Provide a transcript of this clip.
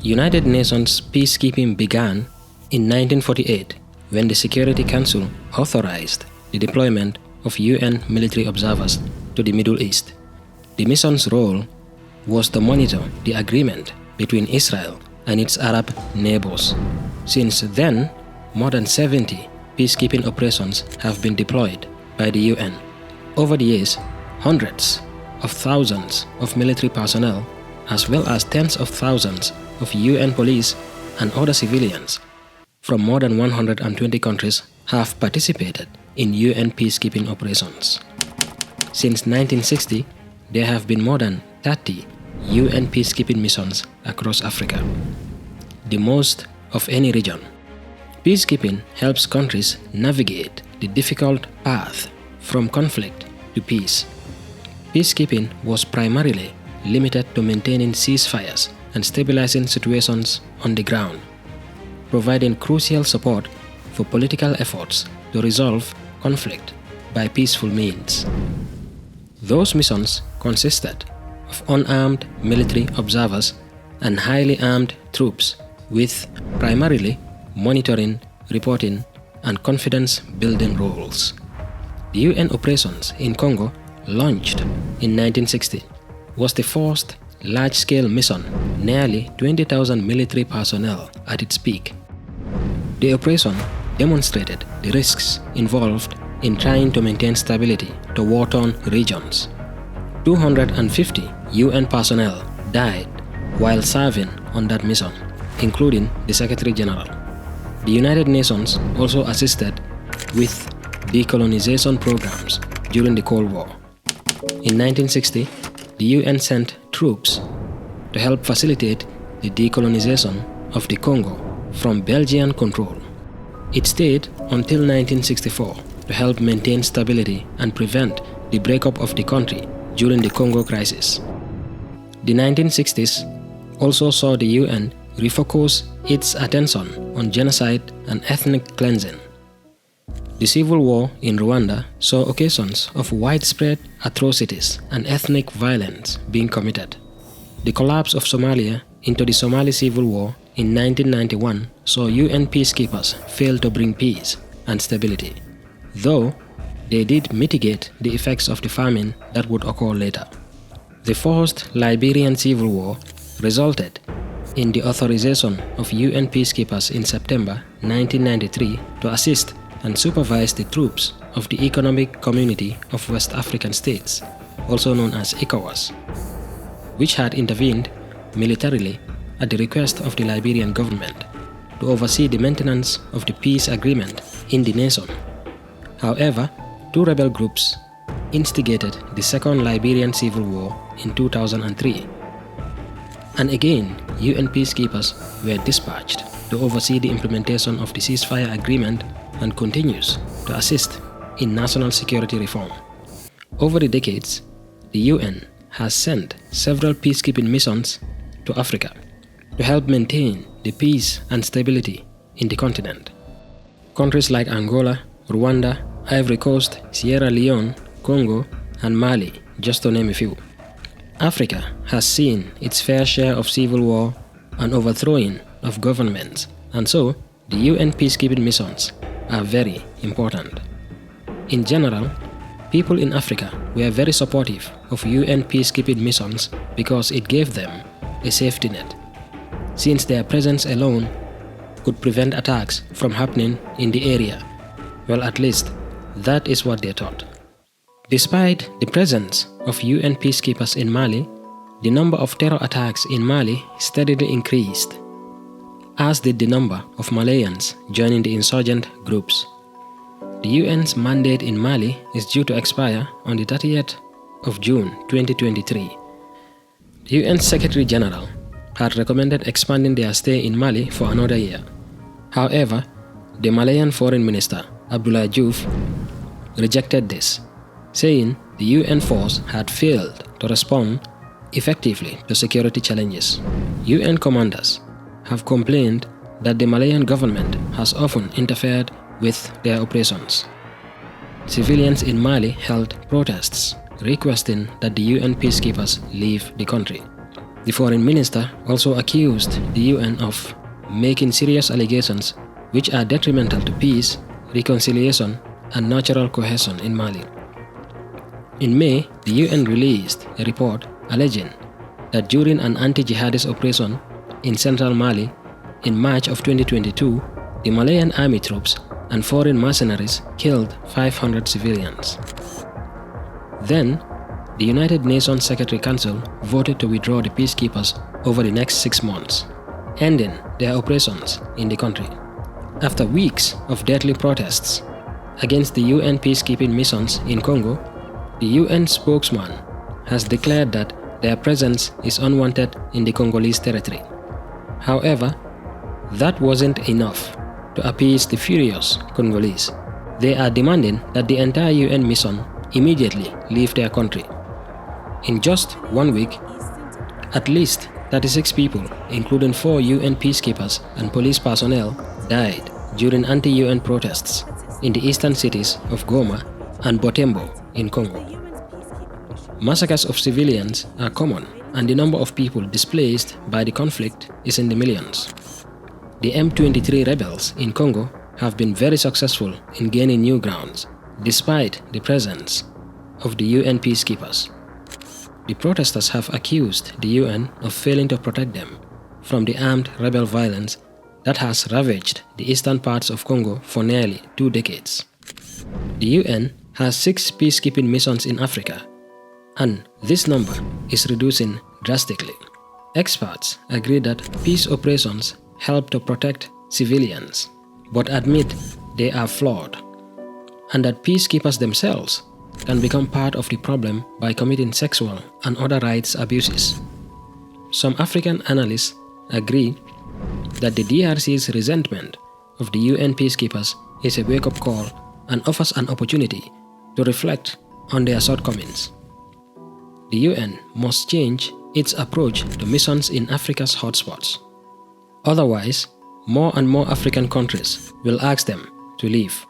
United Nations peacekeeping began in 1948 when the Security Council authorized the deployment of UN military observers to the Middle East. The mission's role was to monitor the agreement between Israel and its Arab neighbors. Since then, more than 70 peacekeeping operations have been deployed by the UN. Over the years, hundreds of thousands of military personnel, as well as tens of thousands of UN police and other civilians from more than 120 countries have participated in UN peacekeeping operations. Since 1960, there have been more than 30 UN peacekeeping missions across Africa, the most of any region. Peacekeeping helps countries navigate the difficult path from conflict to peace. Peacekeeping was primarily limited to maintaining ceasefires and stabilizing situations on the ground, providing crucial support for political efforts to resolve conflict by peaceful means. Those missions consisted of unarmed military observers and highly armed troops with primarily monitoring, reporting, and confidence-building roles. The UN operations in Congo, launched in 1960, was the first large-scale mission, nearly 20,000 military personnel at its peak. The operation demonstrated the risks involved in trying to maintain stability to war-torn regions. 250 UN personnel died while serving on that mission, including the Secretary General. The United Nations also assisted with decolonization programs during the Cold War. In 1960, the UN sent troops to help facilitate the decolonization of the Congo from Belgian control. It stayed until 1964 to help maintain stability and prevent the breakup of the country during the Congo crisis. The 1960s also saw the UN refocus its attention on genocide and ethnic cleansing. The civil war in Rwanda saw occasions of widespread atrocities and ethnic violence being committed. The collapse of Somalia into the Somali Civil War in 1991 saw UN peacekeepers fail to bring peace and stability, though they did mitigate the effects of the famine that would occur later. The First Liberian Civil War resulted in the authorization of UN peacekeepers in September 1993 to assist and supervise the troops of the Economic Community of West African States, also known as ECOWAS, which had intervened militarily at the request of the Liberian government to oversee the maintenance of the peace agreement in the nation. However, two rebel groups instigated the Second Liberian Civil War in 2003. And again, UN peacekeepers were dispatched to oversee the implementation of the ceasefire agreement and continues to assist in national security reform. Over the decades, the UN has sent several peacekeeping missions to Africa to help maintain the peace and stability in the continent. Countries like Angola, Rwanda, Ivory Coast, Sierra Leone, Congo, and Mali, just to name a few. Africa has seen its fair share of civil war and overthrowing of governments, and so the UN peacekeeping missions are very important. In general, people in Africa were very supportive of UN peacekeeping missions because it gave them a safety net, since their presence alone could prevent attacks from happening in the area. Well, at least that is what they thought. Despite the presence of UN peacekeepers in Mali, the number of terror attacks in Mali steadily increased, as did the number of Malayans joining the insurgent groups. The UN's mandate in Mali is due to expire on the 30th of June 2023. The UN Secretary General had recommended expanding their stay in Mali for another year. However, the Malayan Foreign Minister, Abdoulaye Diouf, rejected this, saying the UN force had failed to respond effectively to security challenges. UN commanders have complained that the Malayan government has often interfered with their operations. Civilians in Mali held protests requesting that the UN peacekeepers leave the country. The foreign minister also accused the UN of making serious allegations which are detrimental to peace, reconciliation, and natural cohesion in Mali. In May, the UN released a report alleging that during an anti-jihadist operation in central Mali in March of 2022, the Malian army troops and foreign mercenaries killed 500 civilians. Then, the United Nations Security Council voted to withdraw the peacekeepers over the next 6 months, ending their operations in the country. After weeks of deadly protests against the UN peacekeeping missions in Congo, the UN spokesman has declared that their presence is unwanted in the Congolese territory. However, that wasn't enough to appease the furious Congolese. They are demanding that the entire UN mission immediately leave their country. In just 1 week, at least 36 people, including 4 UN peacekeepers and police personnel, died during anti-UN protests in the eastern cities of Goma and Butembo in Congo. Massacres of civilians are common, and the number of people displaced by the conflict is in the millions. The M23 rebels in Congo have been very successful in gaining new grounds, despite the presence of the UN peacekeepers. The protesters have accused the UN of failing to protect them from the armed rebel violence that has ravaged the eastern parts of Congo for nearly 2 decades. The UN has 6 peacekeeping missions in Africa, and this number is reducing drastically. Experts agree that peace operations help to protect civilians, but admit they are flawed, and that peacekeepers themselves can become part of the problem by committing sexual and other rights abuses. Some African analysts agree that the DRC's resentment of the UN peacekeepers is a wake-up call and offers an opportunity to reflect on their shortcomings. The UN must change its approach to missions in Africa's hotspots. Otherwise, more and more African countries will ask them to leave.